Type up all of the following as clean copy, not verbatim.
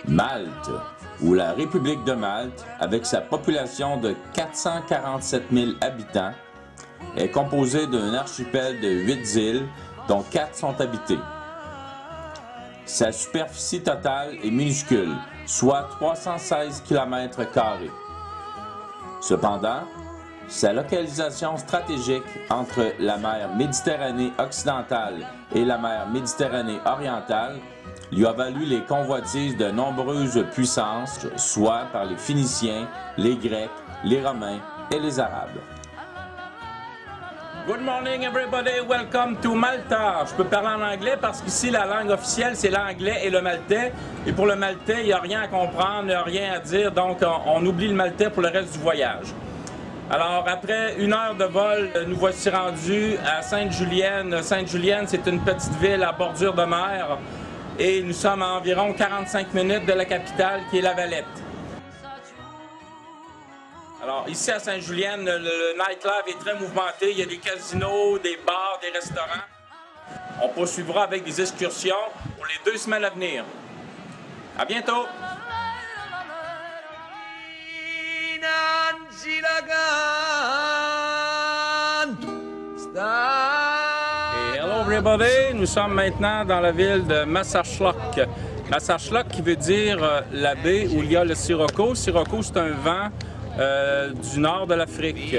Malte, ou la République de Malte, avec sa population de 447 000 habitants, est composée d'un archipel de 8 îles, dont 4 sont habitées. Sa superficie totale est minuscule, soit 316 km². Cependant, sa localisation stratégique entre la mer Méditerranée occidentale et la mer Méditerranée orientale lui a valu les convoitises de nombreuses puissances, soit par les Phéniciens, les Grecs, les Romains et les Arabes. Good morning everybody, welcome to Malta. Je peux parler en anglais parce qu'ici la langue officielle c'est l'anglais et le maltais. Et pour le maltais, il n'y a rien à comprendre, il n'y a rien à dire, donc on oublie le maltais pour le reste du voyage. Alors après 1 heure de vol, nous voici rendus à Sainte-Julienne. Sainte-Julienne, c'est une petite ville à bordure de mer et nous sommes à environ 45 minutes de la capitale qui est La Valette. Alors, ici à Sainte-Julienne, le nightlife est très mouvementé. Il y a des casinos, des bars, des restaurants. On poursuivra avec des excursions pour les 2 semaines à venir. À bientôt! Et hello everybody! Nous sommes maintenant dans la ville de Massachusetts. Massachusetts qui veut dire la baie où il y a le sirocco. Sirocco, c'est un vent du nord de l'Afrique.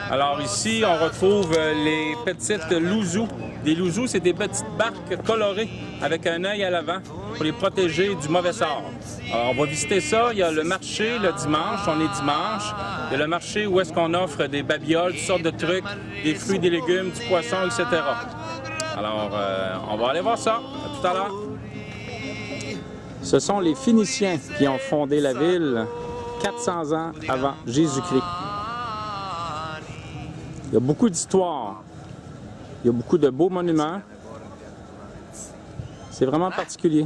Alors ici, on retrouve les petites louzous. Des louzous, c'est des petites barques colorées avec un œil à l'avant pour les protéger du mauvais sort. Alors, on va visiter ça. Il y a le marché le dimanche, on est dimanche. Il y a le marché où est-ce qu'on offre des babioles, toutes sortes de trucs, des fruits, des légumes, du poisson, etc. Alors, on va aller voir ça. À tout à l'heure. Ce sont les Phéniciens qui ont fondé la ville 400 ans avant Jésus-Christ. Il y a beaucoup d'histoires. Il y a beaucoup de beaux monuments. C'est vraiment particulier.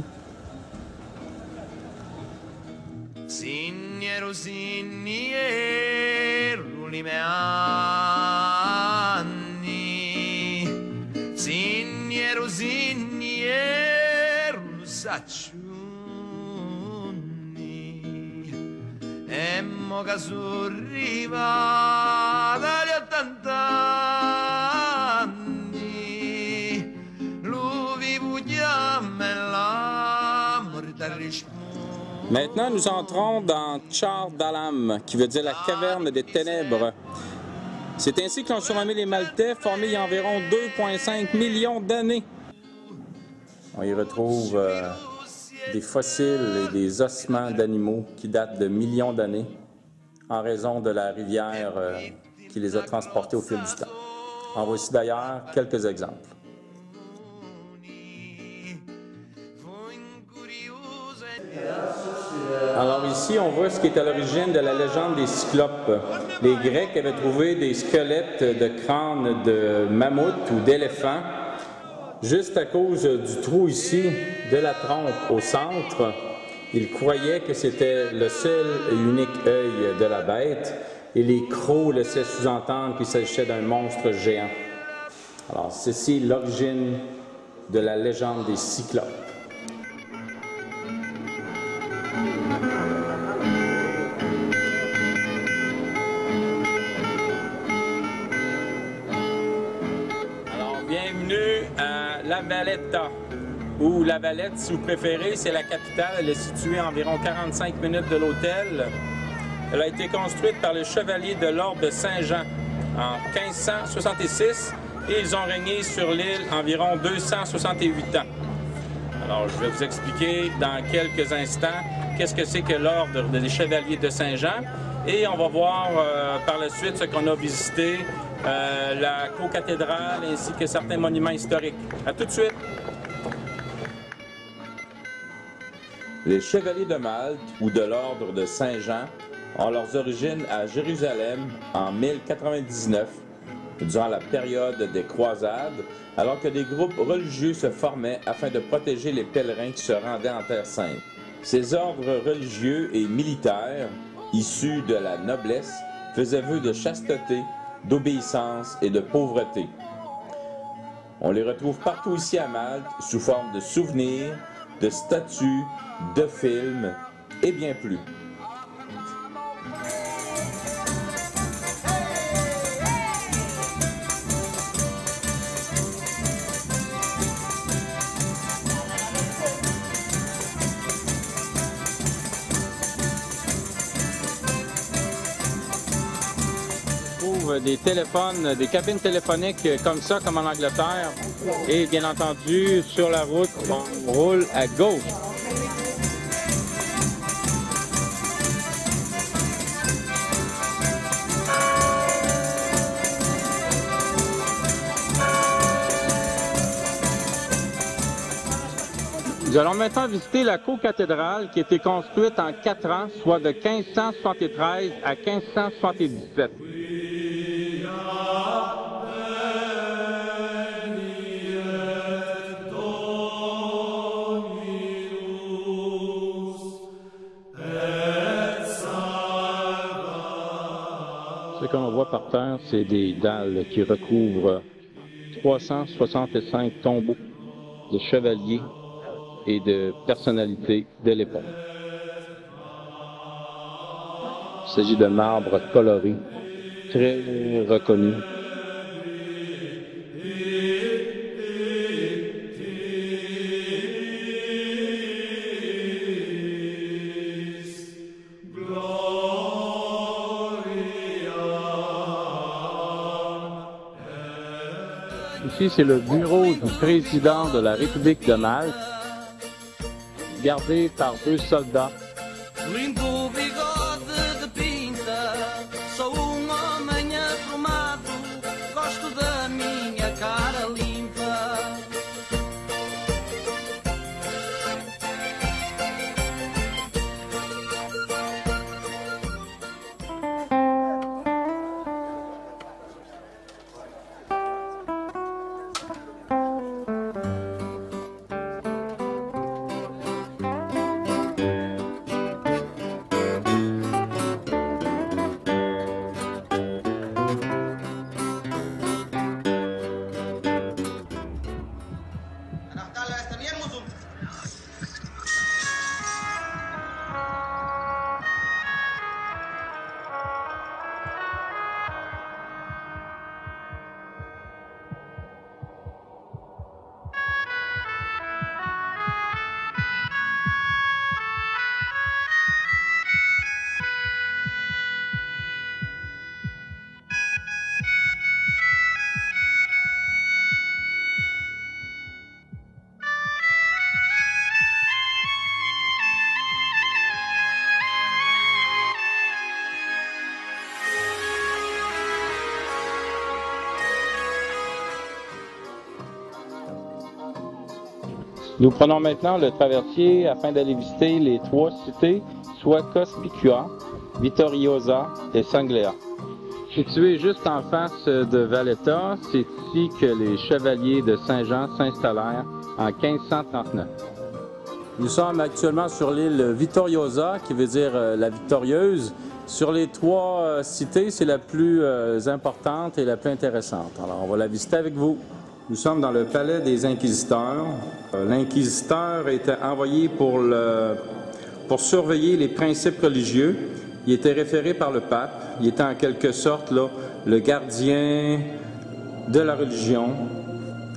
Che sorriva dagli 80 anni, lui vogliamo l'amore del risponde. Maintenant, nous entrons dans Char Dalam, qui veut dire la caverne des ténèbres. C'est ainsi que l'on surnommé les Maltais, formés il y a environ 2,5 millions d'années. On y retrouve des fossiles et des ossements d'animaux qui datent de millions d'années en raison de la rivière qui les a transportés au fil du temps. En voici d'ailleurs quelques exemples. Alors ici, on voit ce qui est à l'origine de la légende des Cyclopes. Les Grecs avaient trouvé des squelettes de crânes de mammouth ou d'éléphants juste à cause du trou ici de la trompe au centre. Ils croyaient que c'était le seul et unique œil de la bête et les crocs laissaient sous-entendre qu'il s'agissait d'un monstre géant. Alors, ceci est l'origine de la légende des Cyclopes. Alors, bienvenue à La Valletta. Ou La Valette, si vous préférez, c'est la capitale. Elle est située à environ 45 minutes de l'hôtel. Elle a été construite par les chevaliers de l'Ordre de Saint-Jean en 1566 et ils ont régné sur l'île environ 268 ans. Alors, je vais vous expliquer dans quelques instants qu'est-ce que c'est que l'Ordre des chevaliers de Saint-Jean et on va voir par la suite ce qu'on a visité, la co-cathédrale ainsi que certains monuments historiques. À tout de suite! Les Chevaliers de Malte, ou de l'Ordre de Saint-Jean, ont leurs origines à Jérusalem en 1099, durant la période des croisades, alors que des groupes religieux se formaient afin de protéger les pèlerins qui se rendaient en Terre Sainte. Ces ordres religieux et militaires, issus de la noblesse, faisaient vœu de chasteté, d'obéissance et de pauvreté. On les retrouve partout ici à Malte sous forme de souvenirs, de statues, de films et bien plus. Des téléphones, des cabines téléphoniques comme ça, comme en Angleterre. Et bien entendu, sur la route, on roule à gauche. Nous allons maintenant visiter la co-cathédrale qui a été construite en 4 ans, soit de 1573 à 1577. Ce qu'on voit par terre, c'est des dalles qui recouvrent 365 tombeaux de chevaliers et de personnalités de l'époque. Il s'agit de marbre coloré, très reconnu. Ici, c'est le bureau du président de la République de Malte, gardé par 2 soldats. Limpo bigode de pinta, sou homem aprumado, gosto da minha cara limpa. Nous prenons maintenant le traversier afin d'aller visiter les 3 cités, soit Cospicua, Vittoriosa et Sanglea. Situé juste en face de Valletta, c'est ici que les chevaliers de Saint-Jean s'installèrent en 1539. Nous sommes actuellement sur l'île Vittoriosa, qui veut dire la victorieuse. Sur les 3 cités, c'est la plus importante et la plus intéressante. Alors, on va la visiter avec vous. Nous sommes dans le palais des inquisiteurs. L'inquisiteur était envoyé pour surveiller les principes religieux. Il était référé par le pape. Il était en quelque sorte là, le gardien de la religion.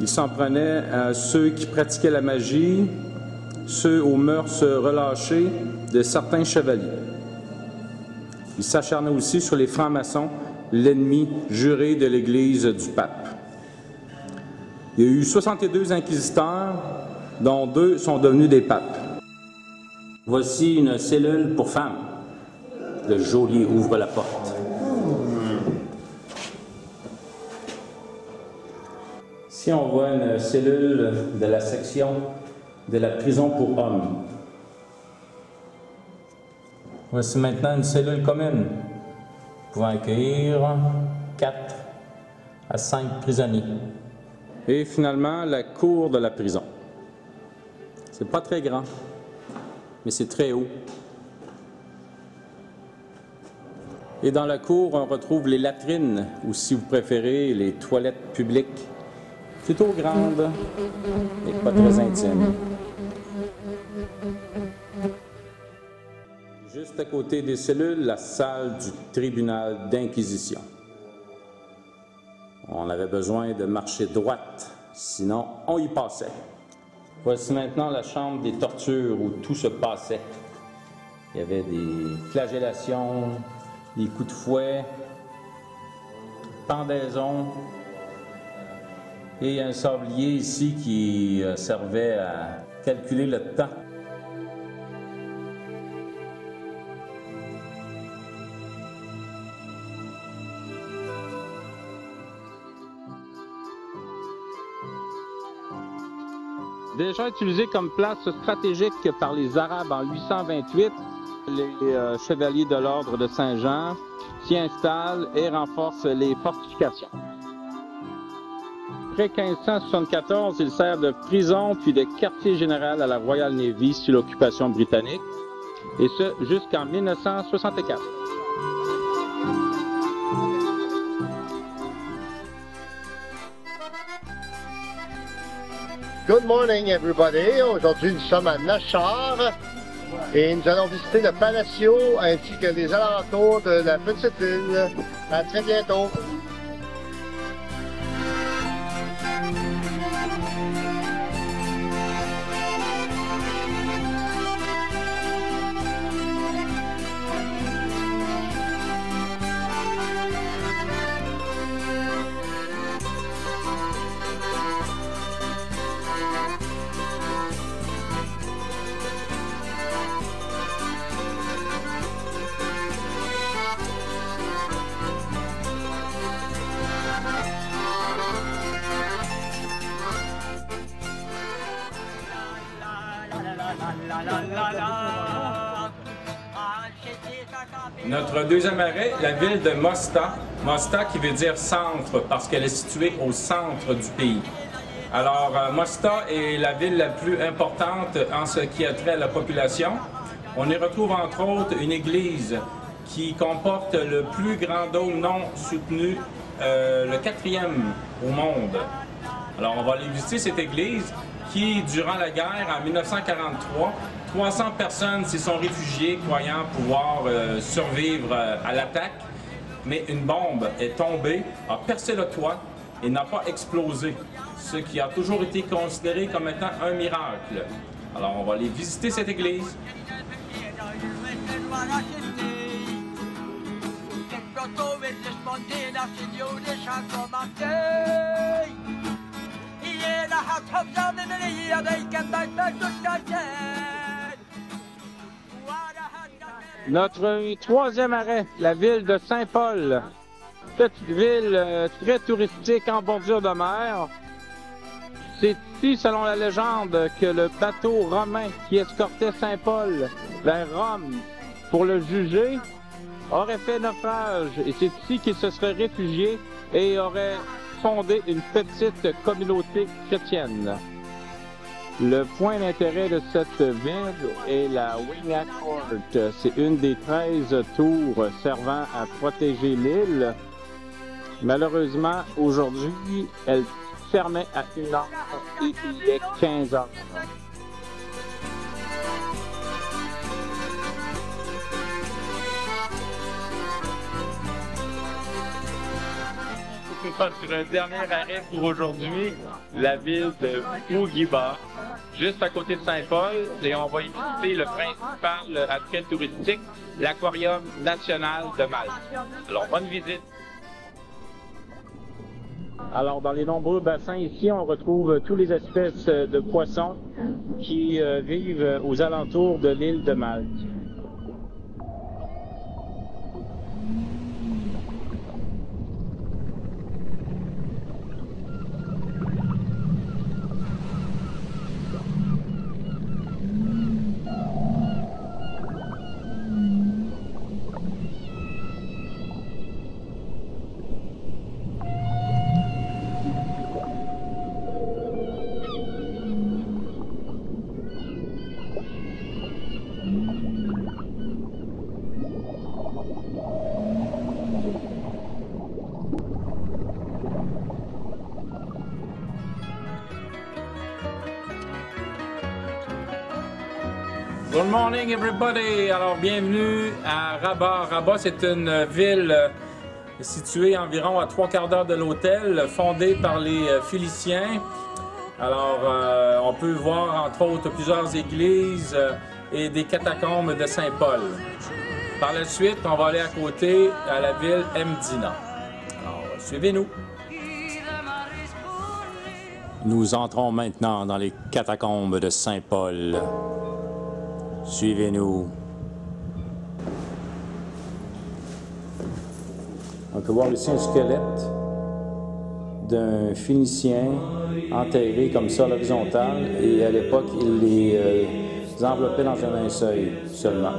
Il s'en prenait à ceux qui pratiquaient la magie, ceux aux mœurs relâchées de certains chevaliers. Il s'acharnait aussi sur les francs-maçons, l'ennemi juré de l'Église du pape. Il y a eu 62 inquisiteurs, dont 2 sont devenus des papes. Voici une cellule pour femmes. Le geôlier ouvre la porte. Ici, on voit une cellule de la section de la prison pour hommes. Voici maintenant une cellule commune, pouvant accueillir 4 à 5 prisonniers. Et finalement, la cour de la prison. C'est pas très grand, mais c'est très haut. Et dans la cour, on retrouve les latrines, ou si vous préférez, les toilettes publiques. Plutôt grandes et pas très intimes. Juste à côté des cellules, la salle du tribunal d'inquisition. On avait besoin de marcher droite, sinon on y passait. Voici maintenant la chambre des tortures où tout se passait. Il y avait des flagellations, des coups de fouet, pendaisons et un sablier ici qui servait à calculer le temps. Déjà utilisé comme place stratégique par les Arabes en 828, les chevaliers de l'ordre de Saint-Jean s'y installent et renforcent les fortifications. Après 1574, il sert de prison puis de quartier général à la Royal Navy sous l'occupation britannique, et ce jusqu'en 1964. Good morning, everybody. Aujourd'hui, nous sommes à Nashar et nous allons visiter le Palacio ainsi que les alentours de la petite île. À très bientôt. Notre deuxième arrêt, la ville de Mosta. Mosta qui veut dire centre parce qu'elle est située au centre du pays. Alors, Mosta est la ville la plus importante en ce qui a trait à la population. On y retrouve entre autres une église qui comporte le plus grand dôme non soutenu, le 4e au monde. Alors, on va aller visiter cette église qui, durant la guerre, en 1943, 300 personnes s'y sont réfugiées croyant pouvoir survivre à l'attaque, mais une bombe est tombée, a percé le toit et n'a pas explosé, ce qui a toujours été considéré comme étant un miracle. Alors, on va aller visiter cette église. Notre troisième arrêt, la ville de Saint-Paul. Petite ville très touristique en bordure de mer. C'est ici, selon la légende, que le bateau romain qui escortait Saint-Paul vers Rome pour le juger aurait fait naufrage. Et c'est ici qu'il se serait réfugié et aurait fondé une petite communauté chrétienne. Le point d'intérêt de cette ville est la Wingate Court. C'est une des 13 tours servant à protéger l'île. Malheureusement, aujourd'hui, elle fermait à 1h et il est 15h. Sur un dernier arrêt pour aujourd'hui, la ville de Bougiba, juste à côté de Saint-Paul, et on va y visiter le principal attrait touristique, l'Aquarium national de Malte. Alors, bonne visite! Alors, dans les nombreux bassins ici, on retrouve toutes les espèces de poissons qui vivent aux alentours de l'île de Malte. Good morning everybody! Alors bienvenue à Rabat. Rabat, c'est une ville située environ à 3/4 d'heure de l'hôtel, fondée par les Philiciens. Alors on peut voir entre autres plusieurs églises et des catacombes de Saint-Paul. Par la suite, on va aller à côté à la ville Mdina. Alors suivez-nous. Nous entrons maintenant dans les catacombes de Saint-Paul. Suivez-nous. On peut voir ici un squelette d'un Phénicien enterré comme ça à l'horizontale, et à l'époque, il les enveloppait dans un linceul seulement.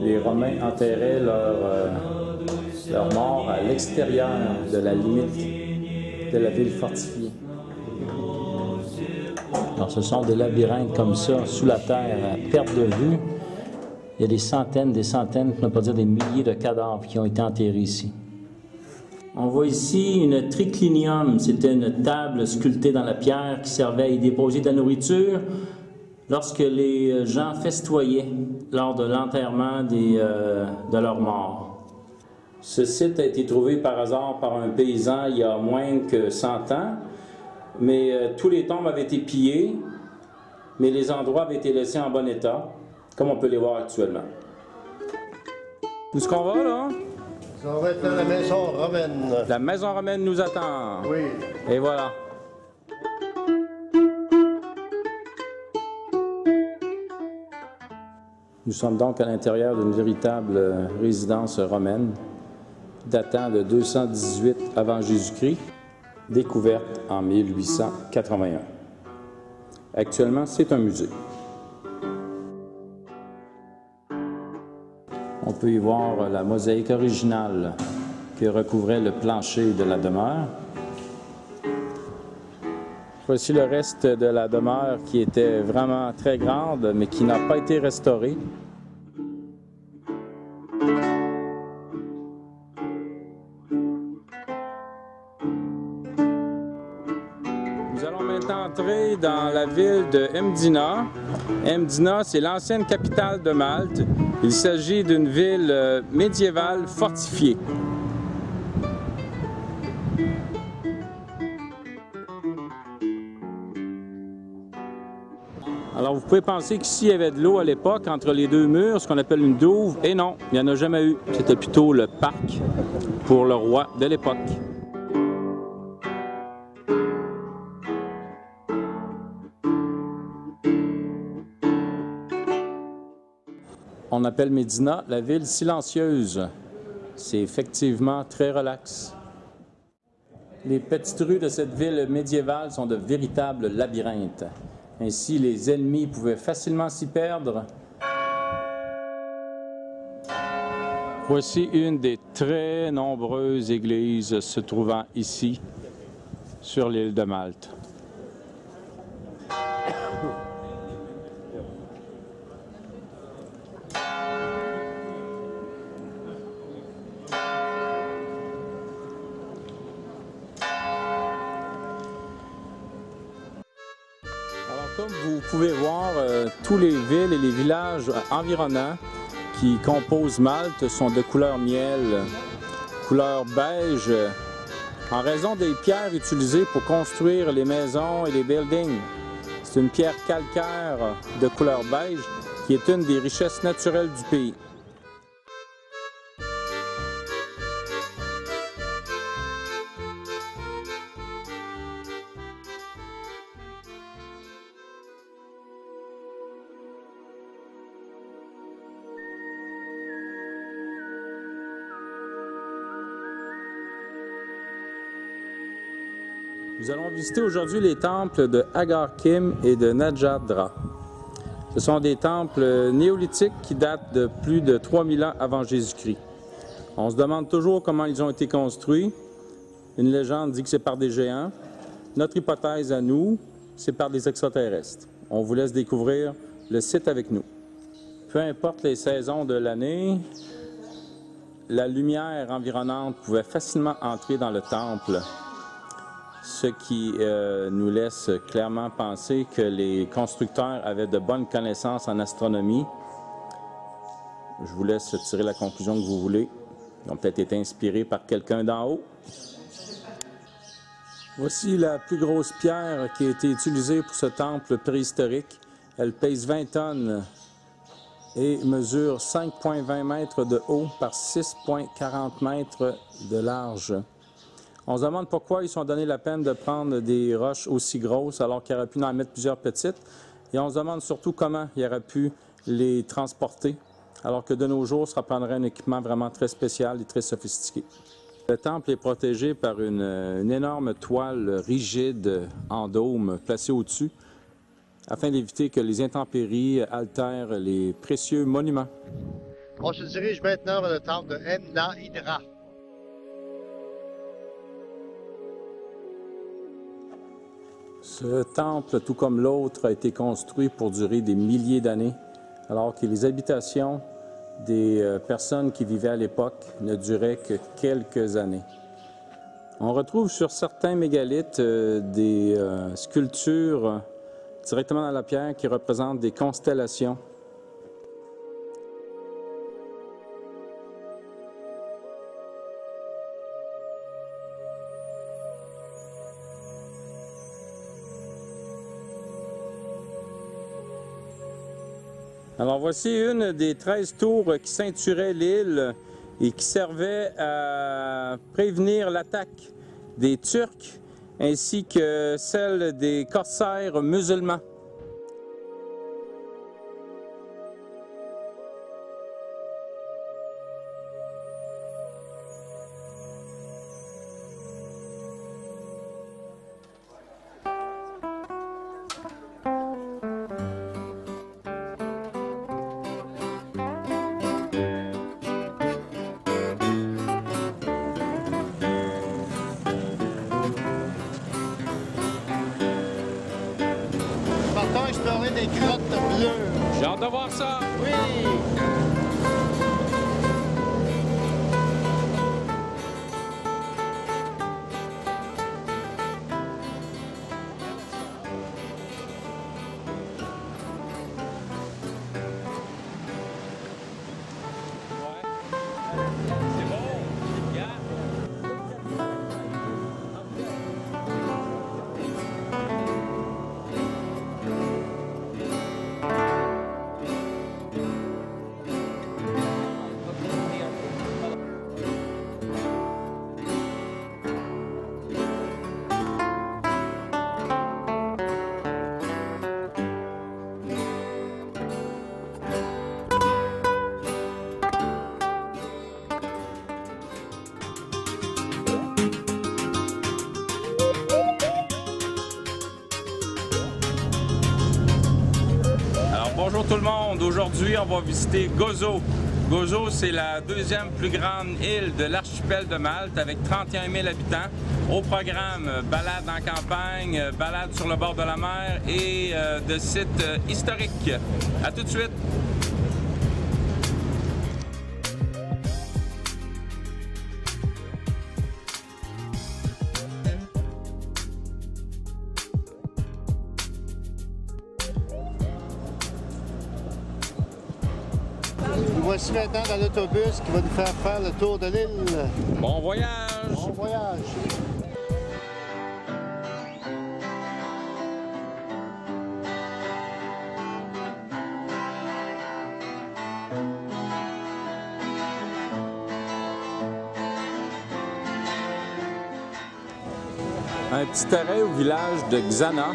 Les Romains enterraient leurs morts à l'extérieur de la limite de la ville fortifiée. Alors, ce sont des labyrinthes comme ça, sous la terre, à perte de vue. Il y a des centaines, pour ne pas dire des milliers de cadavres qui ont été enterrés ici. On voit ici une triclinium. C'était une table sculptée dans la pierre qui servait à y déposer de la nourriture lorsque les gens festoyaient lors de l'enterrement de leurs morts. Ce site a été trouvé par hasard par un paysan il y a moins que 100 ans, mais tous les tombes avaient été pillées, mais les endroits avaient été laissés en bon état, comme on peut les voir actuellement. Où est-ce qu'on va, là? Ça va être dans la maison romaine. La maison romaine nous attend. Oui. Et voilà. Nous sommes donc à l'intérieur d'une véritable résidence romaine, datant de 218 avant Jésus-Christ, découverte en 1881. Actuellement, c'est un musée. On peut y voir la mosaïque originale qui recouvrait le plancher de la demeure. Voici le reste de la demeure qui était vraiment très grande, mais qui n'a pas été restaurée. Nous allons maintenant entrer dans la ville de Mdina. Mdina, c'est l'ancienne capitale de Malte. Il s'agit d'une ville médiévale fortifiée. Alors, vous pouvez penser qu'ici, il y avait de l'eau à l'époque entre les deux murs, ce qu'on appelle une douve, et non, il n'y en a jamais eu. C'était plutôt le parc pour le roi de l'époque. On appelle Médina la ville silencieuse. C'est effectivement très relax. Les petites rues de cette ville médiévale sont de véritables labyrinthes. Ainsi, les ennemis pouvaient facilement s'y perdre. Voici une des très nombreuses églises se trouvant ici, sur l'île de Malte. Comme vous pouvez voir, tous les villes et les villages environnants qui composent Malte sont de couleur miel, couleur beige, en raison des pierres utilisées pour construire les maisons et les buildings. C'est une pierre calcaire de couleur beige qui est une des richesses naturelles du pays. Nous allons visiter aujourd'hui les temples de Agar Kim et de Najadra. Ce sont des temples néolithiques qui datent de plus de 3000 ans avant Jésus-Christ. On se demande toujours comment ils ont été construits. Une légende dit que c'est par des géants. Notre hypothèse à nous, c'est par des extraterrestres. On vous laisse découvrir le site avec nous. Peu importe les saisons de l'année, la lumière environnante pouvait facilement entrer dans le temple. ce qui nous laisse clairement penser que les constructeurs avaient de bonnes connaissances en astronomie. Je vous laisse tirer la conclusion que vous voulez. Ils ont peut-être été inspirés par quelqu'un d'en haut. Voici la plus grosse pierre qui a été utilisée pour ce temple préhistorique. Elle pèse 20 tonnes et mesure 5,20 mètres de haut par 6,40 mètres de large. On se demande pourquoi ils se sont donné la peine de prendre des roches aussi grosses alors qu'il aurait pu en mettre plusieurs petites. Et on se demande surtout comment il aurait pu les transporter, alors que de nos jours, ça prendrait un équipement vraiment très spécial et très sophistiqué. Le temple est protégé par une énorme toile rigide en dôme placée au-dessus, afin d'éviter que les intempéries altèrent les précieux monuments. On se dirige maintenant vers le temple de Emna-Hydra. Ce temple, tout comme l'autre, a été construit pour durer des milliers d'années, alors que les habitations des personnes qui vivaient à l'époque ne duraient que quelques années. On retrouve sur certains mégalithes des sculptures directement dans la pierre qui représentent des constellations. Alors voici une des 13 tours qui ceinturaient l'île et qui servait à prévenir l'attaque des Turcs ainsi que celle des corsaires musulmans. Partons explorer des grottes bleues. J'ai hâte de voir ça! Oui! C'est bon! Yeah. Bonjour tout le monde, aujourd'hui on va visiter Gozo. Gozo, c'est la deuxième plus grande île de l'archipel de Malte avec 31 000 habitants. Au programme, balade en campagne, balade sur le bord de la mer et de sites historiques. À tout de suite! Nous voici maintenant dans l'autobus qui va nous faire le tour de l'île. Bon voyage! Bon voyage! Un petit arrêt au village de Xana.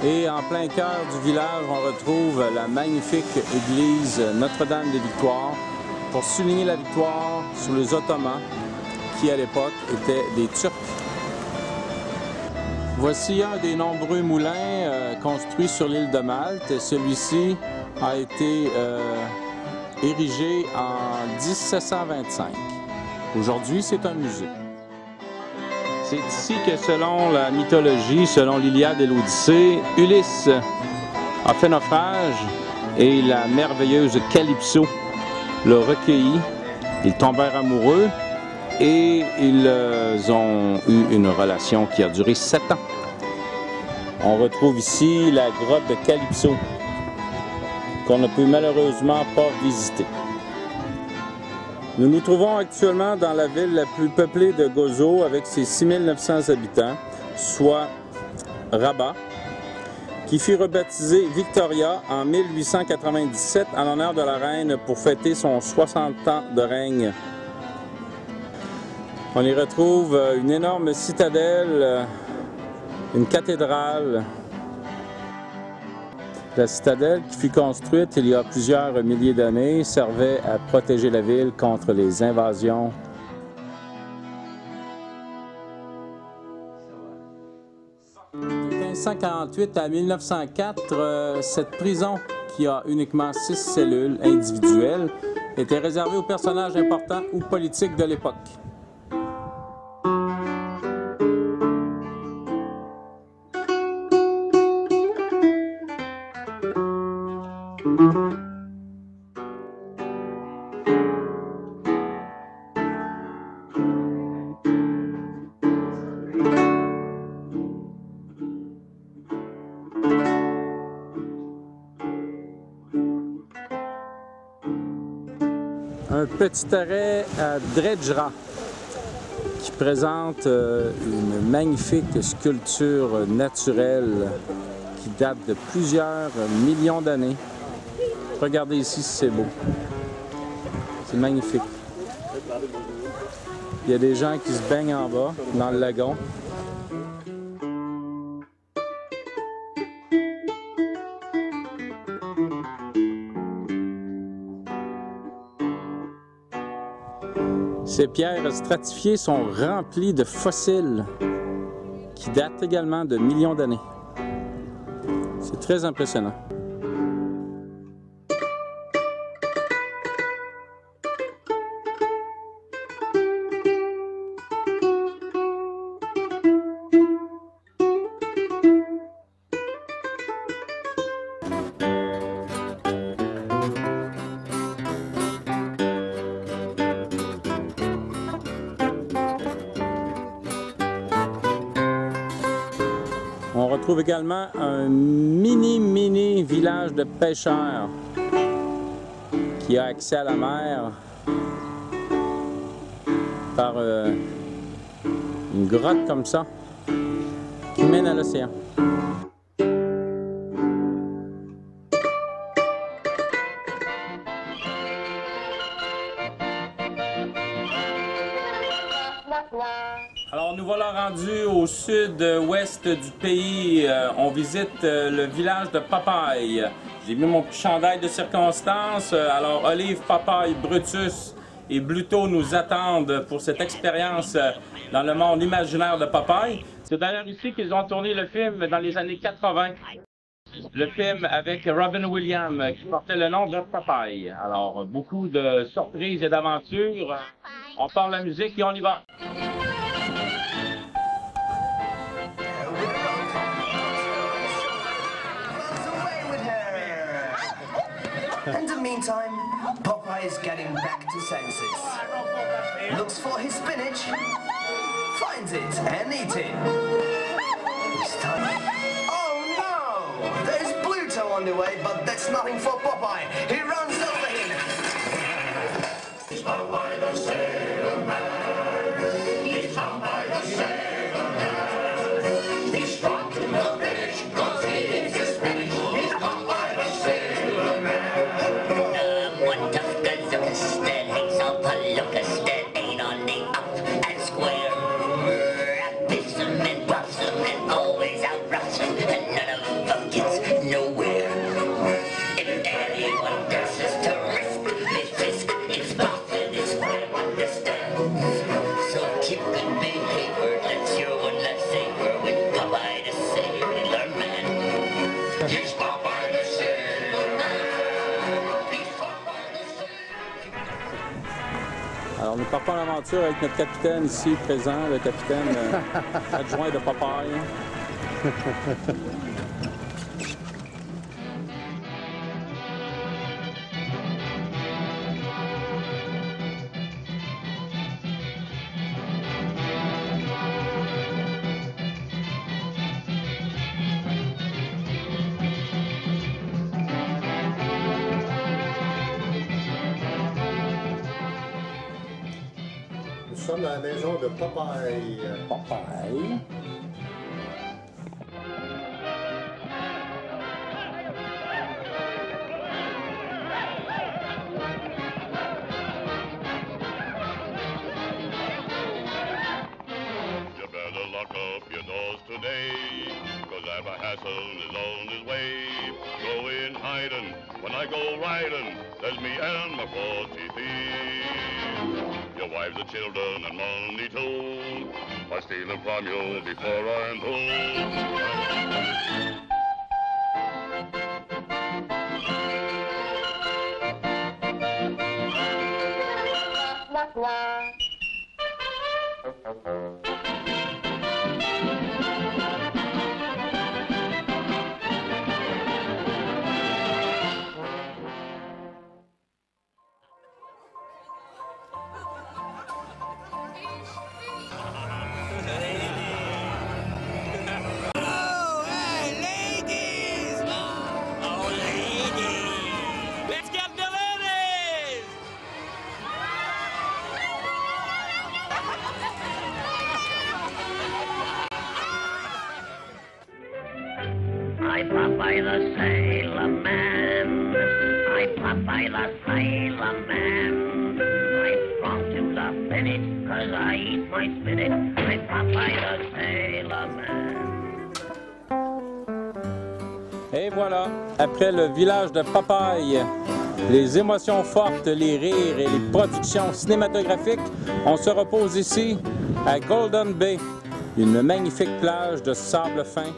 Et en plein cœur du village, on retrouve la magnifique église Notre-Dame des Victoires pour souligner la victoire sur les Ottomans qui, à l'époque, étaient des Turcs. Voici un des nombreux moulins construits sur l'île de Malte. Celui-ci a été érigé en 1725. Aujourd'hui, c'est un musée. C'est ici que, selon la mythologie, selon l'Iliade et l'Odyssée, Ulysse a fait naufrage et la merveilleuse Calypso l'a recueilli. Ils tombèrent amoureux et ils ont eu une relation qui a duré 7 ans. On retrouve ici la grotte de Calypso, qu'on ne peut malheureusement pas visiter. Nous nous trouvons actuellement dans la ville la plus peuplée de Gozo avec ses 6900 habitants, soit Rabat, qui fut rebaptisée Victoria en 1897 en l'honneur de la reine pour fêter son 60 ans de règne. On y retrouve une énorme citadelle, une cathédrale. La citadelle, qui fut construite il y a plusieurs milliers d'années, servait à protéger la ville contre les invasions. De 1548 à 1904, cette prison, qui a uniquement 6 cellules individuelles, était réservée aux personnages importants ou politiques de l'époque. Un petit arrêt à Dredjra qui présente une magnifique sculpture naturelle qui date de plusieurs millions d'années. Regardez ici si c'est beau. C'est magnifique. Il y a des gens qui se baignent en bas, dans le lagon. Ces pierres stratifiées sont remplies de fossiles qui datent également de millions d'années. C'est très impressionnant. On retrouve également un mini village de pêcheurs qui a accès à la mer par une grotte comme ça qui mène à l'océan. Alors nous voilà rendus au sud-ouest du pays. On visite le village de Popeye. J'ai mis mon petit chandail de circonstance. Alors Olive, Popeye, Brutus et Bluto nous attendent pour cette expérience dans le monde imaginaire de Popeye. C'est d'ailleurs ici qu'ils ont tourné le film dans les années 80. Le film avec Robin Williams qui portait le nom de Popeye. Alors beaucoup de surprises et d'aventures. On part la musique et on y va. In the meantime, Popeye is getting back to senses. Looks for his spinach, finds it and eats it. This time... Oh no! There's Bluto on the way, but that's nothing for Popeye. He runs over him. He's Popeye the Sailor Man. He's Popeye the Sailor Man. He's strong to the finish, 'cause he eats his spinach. He's Popeye the Sailor Man. One tough gazookas that hangs on palookas that ain't on the up and square. I biffs him and buffs him and always outroughs him, and none of them gets nowhere. If anyone dares to risk his fisk, it's Buffett, it's what I understand. So keep good behavior, let's hear one last savor with Popeye the Sailor Man. He's Popeye the Sailor Man. Alors nous partons à l'aventure avec notre capitaine ici présent, le capitaine adjoint de Popeye. sommes dans la maison de Popeye. Popeye. You better lock up your doors today, 'cause Hassel is on his way. Go in hiding, when I go riding, there's me and my 40 thieves. Your wives and children and money too, by stealing from you before I'm I Popeye the Sailor Man. I Popeye the Sailor Man. I'm strong to the finish, 'cause I eat my spinach. I Popeye the Sailor Man. Et voilà, après le village de Popeye, les émotions fortes, les rires et les productions cinématographiques, on se repose ici à Golden Bay, une magnifique plage de sable fin.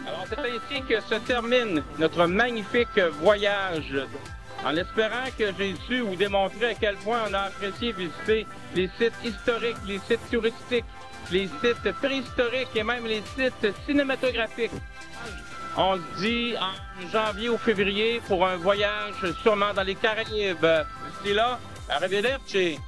Alors c'est ainsi que se termine notre magnifique voyage, en espérant que j'ai su vous démontrer à quel point on a apprécié visiter les sites historiques, les sites touristiques, les sites préhistoriques et même les sites cinématographiques. On se dit en janvier ou février pour un voyage sûrement dans les Caraïbes. D'ici là, arrivederci!